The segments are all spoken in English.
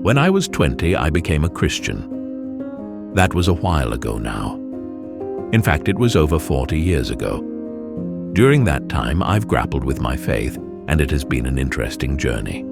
When I was 20, I became a Christian. That was a while ago now. In fact, it was over 40 years ago. During that time, I've grappled with my faith, and it has been an interesting journey.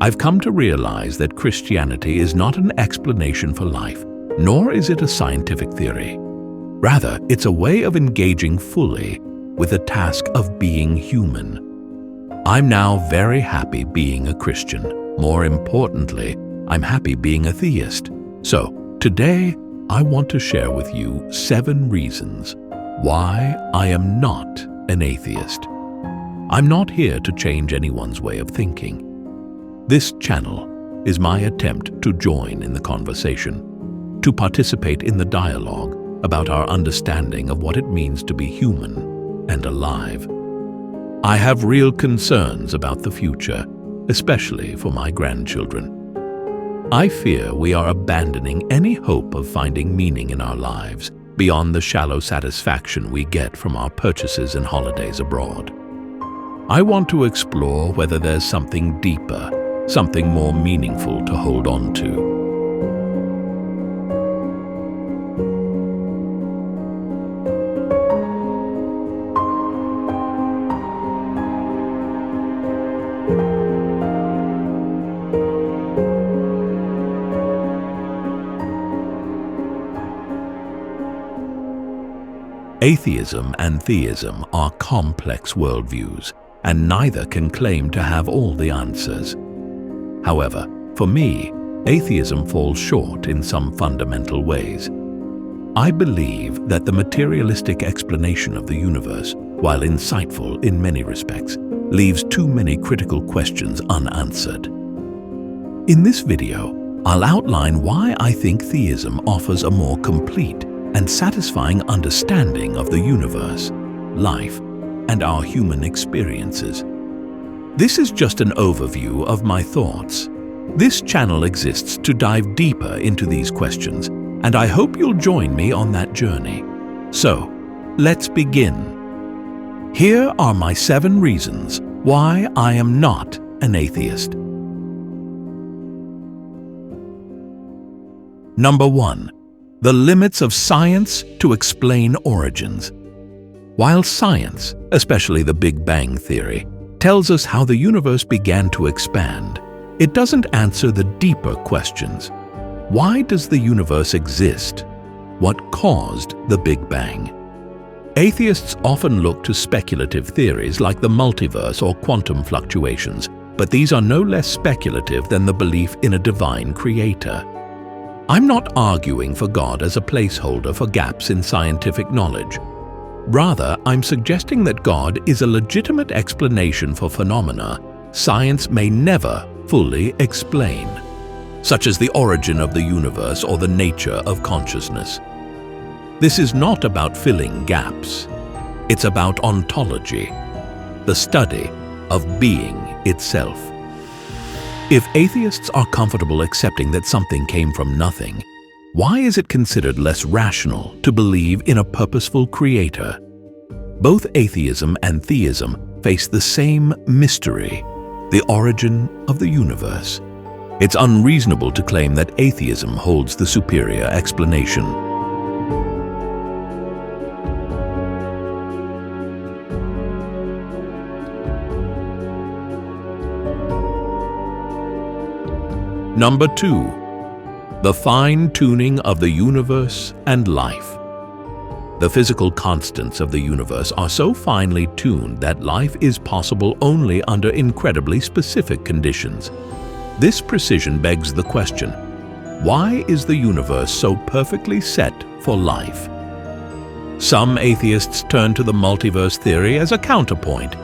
I've come to realize that Christianity is not an explanation for life, nor is it a scientific theory. Rather, it's a way of engaging fully with the task of being human. I'm now very happy being a Christian. More importantly, I'm happy being a theist. So, today, I want to share with you 7 reasons why I am not an atheist. I'm not here to change anyone's way of thinking. This channel is my attempt to join in the conversation, to participate in the dialogue about our understanding of what it means to be human and alive. I have real concerns about the future, especially for my grandchildren. I fear we are abandoning any hope of finding meaning in our lives beyond the shallow satisfaction we get from our purchases and holidays abroad. I want to explore whether there's something deeper, something more meaningful to hold on to. Atheism and theism are complex worldviews, and neither can claim to have all the answers. However, for me, atheism falls short in some fundamental ways. I believe that the materialistic explanation of the universe, while insightful in many respects, leaves too many critical questions unanswered. In this video, I'll outline why I think theism offers a more complete and satisfying understanding of the universe, life, and our human experiences. This is just an overview of my thoughts. This channel exists to dive deeper into these questions, and I hope you'll join me on that journey. So, let's begin. Here are my 7 reasons why I am not an atheist. Number 1. The limits of science to explain origins. While science, especially the Big Bang Theory, tells us how the universe began to expand, it doesn't answer the deeper questions. Why does the universe exist? What caused the Big Bang? Atheists often look to speculative theories like the multiverse or quantum fluctuations, but these are no less speculative than the belief in a divine creator. I'm not arguing for God as a placeholder for gaps in scientific knowledge. Rather, I'm suggesting that God is a legitimate explanation for phenomena science may never fully explain, such as the origin of the universe or the nature of consciousness. This is not about filling gaps. It's about ontology, the study of being itself. If atheists are comfortable accepting that something came from nothing, why is it considered less rational to believe in a purposeful creator? Both atheism and theism face the same mystery, the origin of the universe. It's unreasonable to claim that atheism holds the superior explanation. Number 2. The fine-tuning of the universe and life. The physical constants of the universe are so finely tuned that life is possible only under incredibly specific conditions. This precision begs the question, why is the universe so perfectly set for life? Some atheists turn to the multiverse theory as a counterpoint,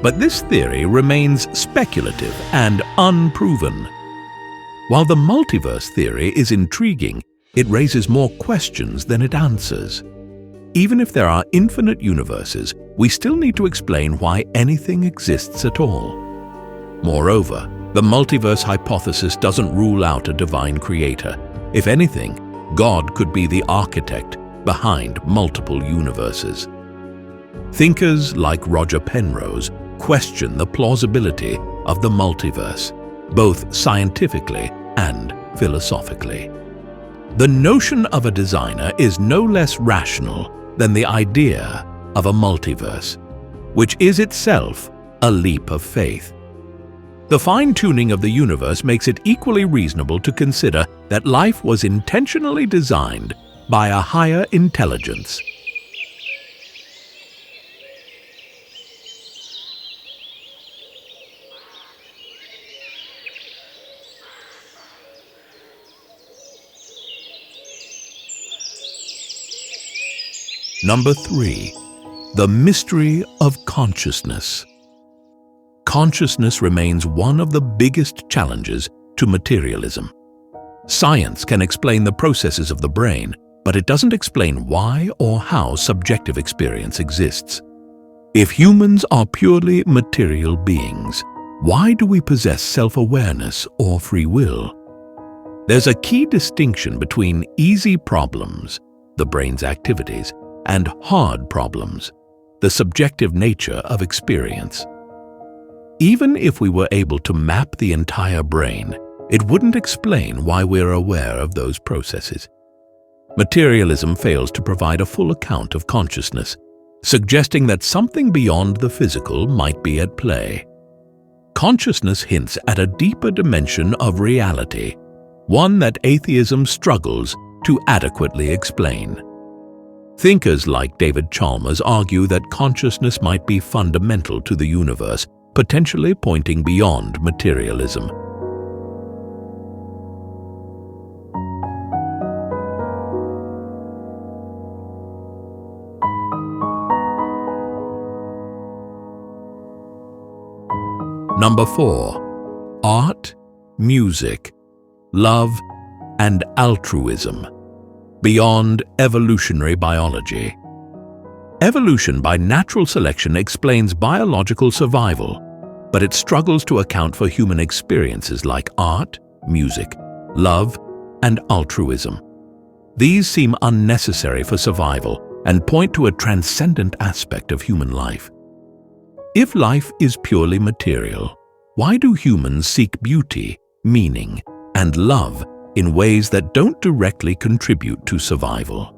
but this theory remains speculative and unproven. While the multiverse theory is intriguing, it raises more questions than it answers. Even if there are infinite universes, we still need to explain why anything exists at all. Moreover, the multiverse hypothesis doesn't rule out a divine creator. If anything, God could be the architect behind multiple universes. Thinkers like Roger Penrose question the plausibility of the multiverse, both scientifically and philosophically. The notion of a designer is no less rational than the idea of a multiverse, which is itself a leap of faith. The fine-tuning of the universe makes it equally reasonable to consider that life was intentionally designed by a higher intelligence. Number 3. The mystery of consciousness. Consciousness remains one of the biggest challenges to materialism. Science can explain the processes of the brain, but it doesn't explain why or how subjective experience exists. If humans are purely material beings, why do we possess self-awareness or free will? There's a key distinction between easy problems, the brain's activities, and hard problems, the subjective nature of experience. Even if we were able to map the entire brain, it wouldn't explain why we're aware of those processes. Materialism fails to provide a full account of consciousness, suggesting that something beyond the physical might be at play. Consciousness hints at a deeper dimension of reality, one that atheism struggles to adequately explain. Thinkers like David Chalmers argue that consciousness might be fundamental to the universe, potentially pointing beyond materialism. Number 4. Art, music, love, and altruism. Beyond evolutionary biology. Evolution by natural selection explains biological survival, but it struggles to account for human experiences like art, music, love, and altruism. These seem unnecessary for survival and point to a transcendent aspect of human life. If life is purely material, why do humans seek beauty, meaning, and love in ways that don't directly contribute to survival?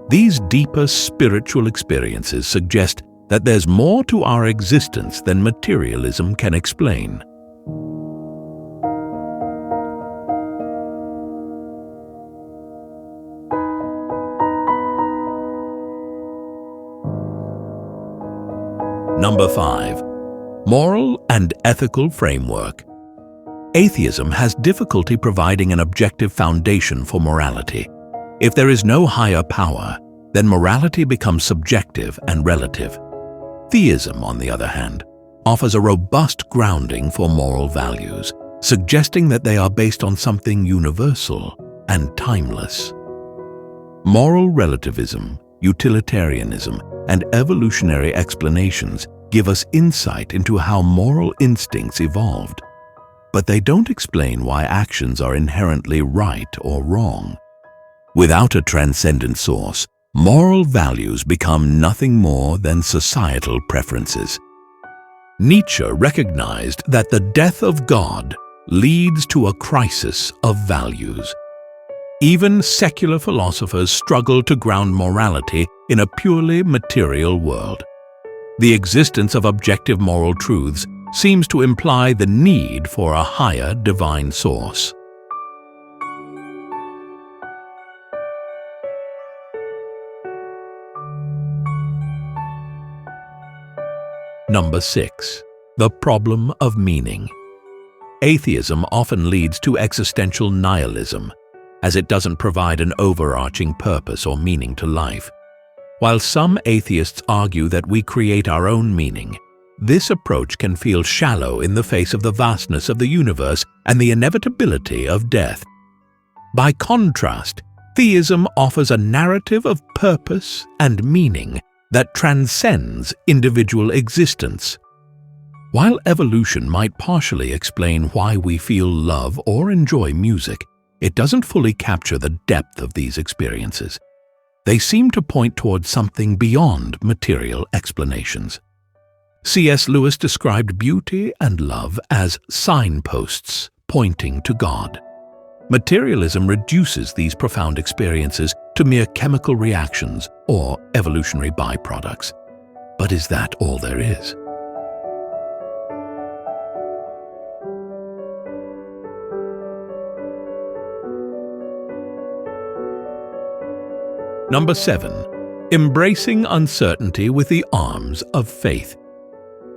These deeper spiritual experiences suggest that there's more to our existence than materialism can explain. Number 5. Moral and ethical framework. Atheism has difficulty providing an objective foundation for morality. If there is no higher power, then morality becomes subjective and relative. Theism, on the other hand, offers a robust grounding for moral values, suggesting that they are based on something universal and timeless. Moral relativism, utilitarianism, and evolutionary explanations give us insight into how moral instincts evolved. But they don't explain why actions are inherently right or wrong. Without a transcendent source, moral values become nothing more than societal preferences. Nietzsche recognized that the death of God leads to a crisis of values. Even secular philosophers struggle to ground morality in a purely material world. The existence of objective moral truths seems to imply the need for a higher divine source. Number 6. The problem of meaning. Atheism often leads to existential nihilism, as it doesn't provide an overarching purpose or meaning to life. While some atheists argue that we create our own meaning, this approach can feel shallow in the face of the vastness of the universe and the inevitability of death. By contrast, theism offers a narrative of purpose and meaning that transcends individual existence. While evolution might partially explain why we feel love or enjoy music, it doesn't fully capture the depth of these experiences. They seem to point towards something beyond material explanations. C.S. Lewis described beauty and love as signposts pointing to God. Materialism reduces these profound experiences to mere chemical reactions or evolutionary byproducts. But is that all there is? Number 7. Embracing uncertainty with the arms of faith.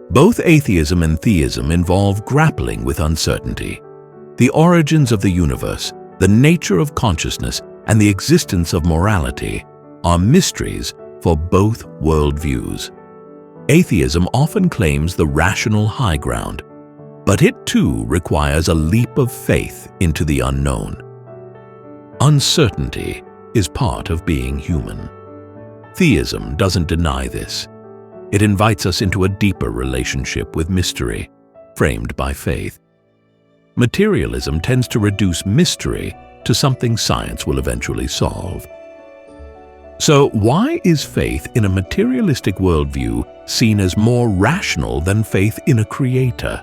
Both atheism and theism involve grappling with uncertainty. The origins of the universe, the nature of consciousness, and the existence of morality are mysteries for both worldviews. Atheism often claims the rational high ground, but it too requires a leap of faith into the unknown. Uncertainty is part of being human. Theism doesn't deny this. It invites us into a deeper relationship with mystery, framed by faith. Materialism tends to reduce mystery to something science will eventually solve. So why is faith in a materialistic worldview seen as more rational than faith in a creator?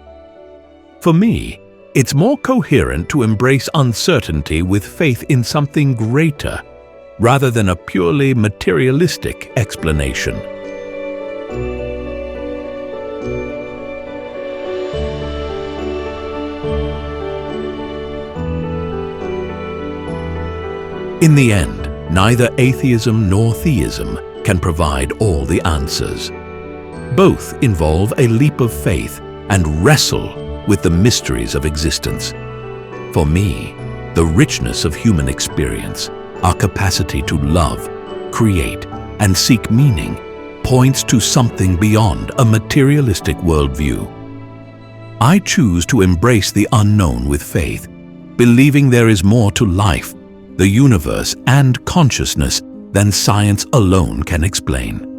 For me, it's more coherent to embrace uncertainty with faith in something greater, rather than a purely materialistic explanation. In the end, neither atheism nor theism can provide all the answers. Both involve a leap of faith and wrestle with the mysteries of existence. For me, the richness of human experience, our capacity to love, create, and seek meaning, points to something beyond a materialistic worldview. I choose to embrace the unknown with faith, believing there is more to life, the universe, and consciousness than science alone can explain.